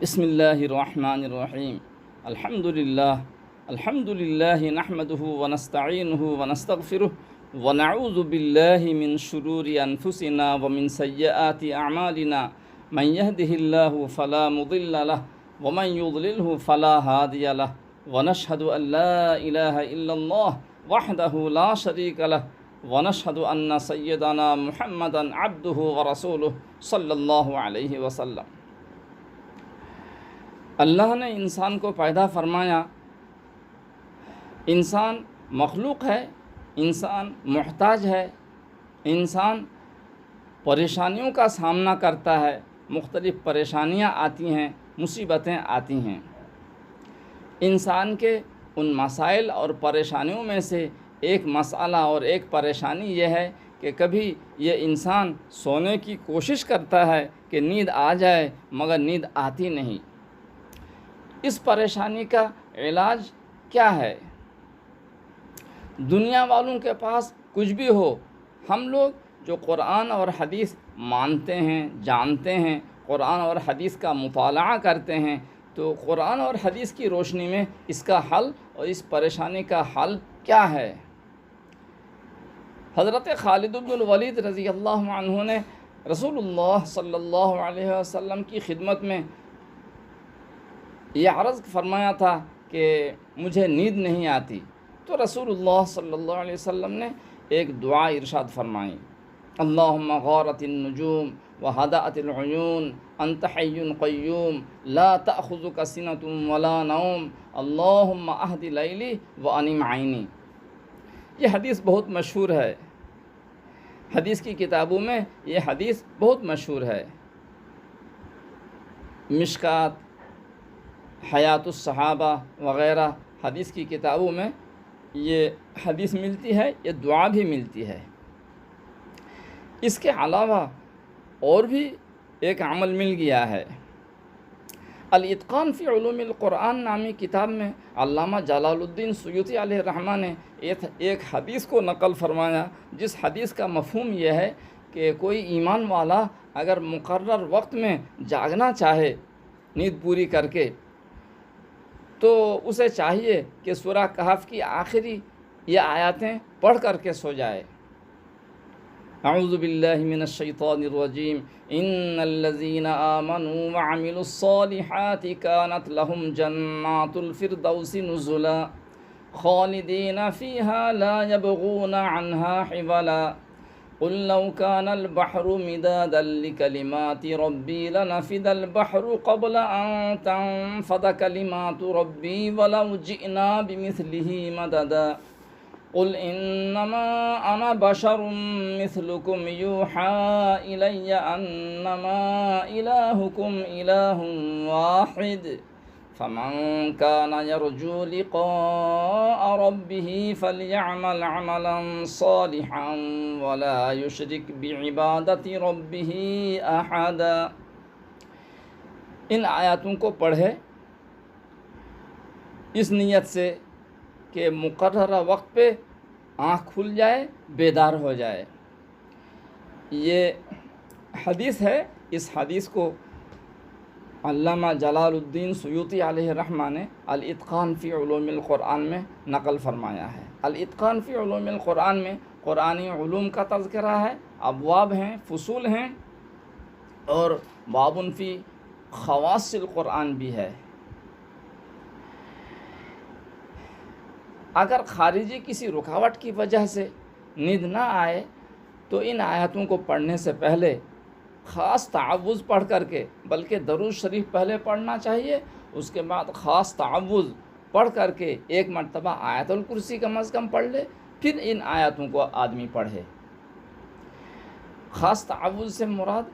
बिस्मिल्लाहिर्रहमानिर्रहीम अल्हम्दुलिल्लाह नहमदुहु व नस्तईनुहु व नस्तगफिरुह व नऊज़ु बिल्लाहि मिन शुरूरि अनफुसिना व मिन सय्यिआति अअमालिना मन यहदिहिल्लाहु फला मुदिल्ल लह व मन युद्लिलहु फला हादिय लह व नशहदु अन ला इलाहा इल्लल्लाह वहदहु ला शरीक लह व नशहदु अन्न सय्यदना मुहम्मदन अब्दुहु व रसूलुहु सल्लल्लाहु अलैहि वसल्लम। अल्लाह ने इंसान को पैदा फरमाया। इंसान मखलूक है, इंसान मोहताज है, इंसान परेशानियों का सामना करता है, मुख्तलिफ़ परेशानियाँ आती हैं, मुसीबतें आती हैं। इंसान के उन मसाइल और परेशानियों में से एक मसाला और एक परेशानी यह है कि कभी ये इंसान सोने की कोशिश करता है कि नींद आ जाए, मगर नींद आती नहीं। इस परेशानी का इलाज क्या है? दुनिया वालों के पास कुछ भी हो, हम लोग जो कुरान और हदीस मानते हैं, जानते हैं, कुरान और हदीस का मुताला करते हैं, तो कुरान और हदीस की रोशनी में इसका हल और इस परेशानी का हल क्या है? हज़रत खालिद इब्नुल वलीद रज़ी अल्लाहु अन्हु ने रसूलुल्लाह सल्लल्लाहु अलैहि वसल्लम की खिदमत में यह अर्ज़ फरमाया था कि मुझे नींद नहीं आती। तो रसूलुल्लाह सल्लल्लाहु अलैहि वसल्लम ने एक दुआ इरशाद फरमाई, अल्लाहुम्मा गारतिन नुजूम व हदाअतिल उयून अंत हय्युन क़य्यूम ला तअख़ुज़ुका सिनतुन वला नौम अल्लाहुम्मा अहदि लैली व अनिम ऐनी। ये हदीस बहुत मशहूर है, हदीस की किताबों में ये हदीस बहुत मशहूर है। मिशकात, हयातुस सहाबा वग़ैरह हदीस की किताबों में ये हदीस मिलती है, ये दुआ भी मिलती है। इसके अलावा और भी एक अमल मिल गया है। अल-इत्क़ान फ़ी उलूमिल क़ुरआन नामी किताब में अल्लामा जलालुद्दीन सुयूती अलैहि रहमा ने एक हदीस को नक़ल फरमाया, जिस हदीस का मफ़हूम यह है कि कोई ईमान वाला अगर मुक़र्रर वक्त में जागना चाहे नींद पूरी करके, तो उसे चाहिए कि सूरा कहफ़ की आखिरी ये आयतें पढ़ करके सो जाए। अऊज़ु बिल्लाहि मिनश शैतानिर रजीम इन्नल्लज़ीना आमनू व अमिलुस्सॉलिहाति कानत लहुम जन्नातुल फिरदौसी नुज़ुला खालिदीना फ़ीहा ला यबगूना अन्हा हिवला क़ुल लौ कानल बहरु मिदादन लिकलिमाति रब्बी लनफ़िदल बहरु क़ब्ल अन तनफ़द कलिमातु रब्बी वलौ जिअना बिमिस्लिही मददा क़ुल इन्नमा अना बशरुम मिस्लुकुम यूहा इलय्या अन्नमा इलाहुकुम इलाहुन वाहिद फमन कान यरजू लिक़ाअ रब्बिही फ़लयअमल अमलन सालिहन वला युशरिक बिइबादति रब्बिही अहदा। इन आयतों को पढ़े इस नीयत से कि मुकर्ररा वक्त पे आँख खुल जाए, बेदार हो जाए। ये हदीस है। इस हदीस को अल्लामा जलालुद्दीन सुयूती अलैहि रहमा ने अल-इत्क़ान फ़ी उलूमिल क़ुरआन में नक़ल फरमाया है। अल-इत्क़ान फ़ी उलूमिल क़ुरआन में क़ुरानी उलूम का तज़किरा है, अबवाब हैं, फ़ुसूल हैं, और बाबुन फ़ी ख़वासिल क़ुरआन भी है। अगर खारिजी किसी रुकावट की वजह से नींद ना आए, तो इन आयतों को पढ़ने से पहले ख़ास तअव्वुज़ पढ़ करके, बल्कि दरूद शरीफ पहले पढ़ना चाहिए, उसके बाद ख़ास तअव्वुज़ पढ़ करके एक मरतबा आयतुल कुर्सी कम अज़ कम पढ़ ले, फिर इन आयतों को आदमी पढ़े। ख़ास तअव्वुज़ से मुराद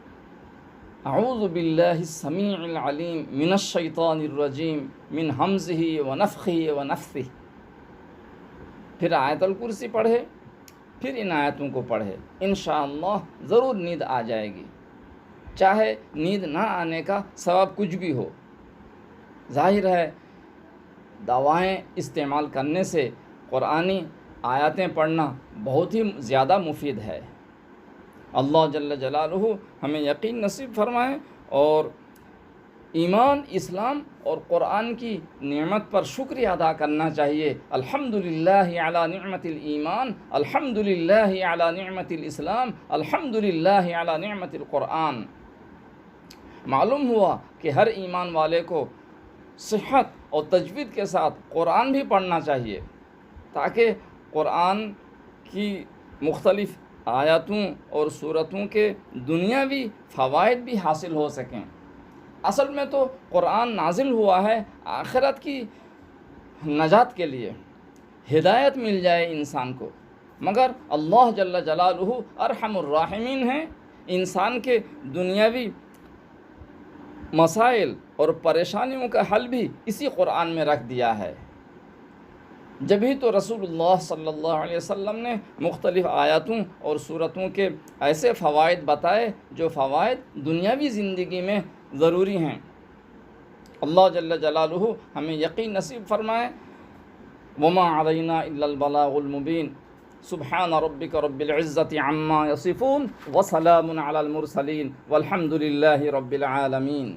अऊज़ु बिल्लाहिस समीइल अलीम मिनश शैतानिर रजीम मिन हमज़िही व नफ़ख़िही व नफ़्सिही। फिर आयतुल कुर्सी पढ़े, फिर इन आयतों को पढ़े, इंशाअल्लाह ज़रूर नींद आ जाएगी, चाहे नींद ना आने का सबब कुछ भी हो। ज़ाहिर है दवाएं इस्तेमाल करने से कुरानी आयतें पढ़ना बहुत ही ज़्यादा मुफीद है। अल्लाह जल्ल जलालुहु हमें यकीन नसीब फरमाए और ईमान, इस्लाम और क़ुरान की नेमत पर शुक्रिया अदा करना चाहिए। अल्हम्दुलिल्लाहि अला निअमतिल ईमान, अल्हम्दुलिल्लाहि अला निअमतिल इस्लाम, अल्हम्दुलिल्लाहि अला निअमतिल क़ुरान। मालूम हुआ कि हर ईमान वाले को सेहत और तजवीद के साथ क़ुरान भी पढ़ना चाहिए, ताकि क़ुरान की मुख्तलिफ़ आयतों और सूरतों के दुनियावी फ़वाइद भी हासिल हो सकें। असल में तो क़ुरान नाजिल हुआ है आखिरत की नजात के लिए, हिदायत मिल जाए इंसान को, मगर अल्लाह जल्ल जलालुहु अरहमुर राहिमीन है, इंसान के दुनियावी मसाइल और परेशानियों का हल भी इसी क़ुरान में रख दिया है। जब ही तो रसूलुल्लाह सल्लल्लाहु अलैहि वसल्लम ने मुख्तलिफ़ आयतों और सूरतों के ऐसे फ़वाइद बताए जो फ़वाइद दुनियावी ज़िंदगी में ज़रूरी हैं। अल्लाह जल्ल जलालुहु हमें यकीन नसीब फरमाए। वमा अलैना इल्लल बलागुल मुबीन। सुब्हान रब्बिका रब्बिल इज़्ज़ति अम्मा यसिफून व सलामुन अलल मुरसलीन वल्हम्दुलिल्लाहि रब्बिल आलमीन।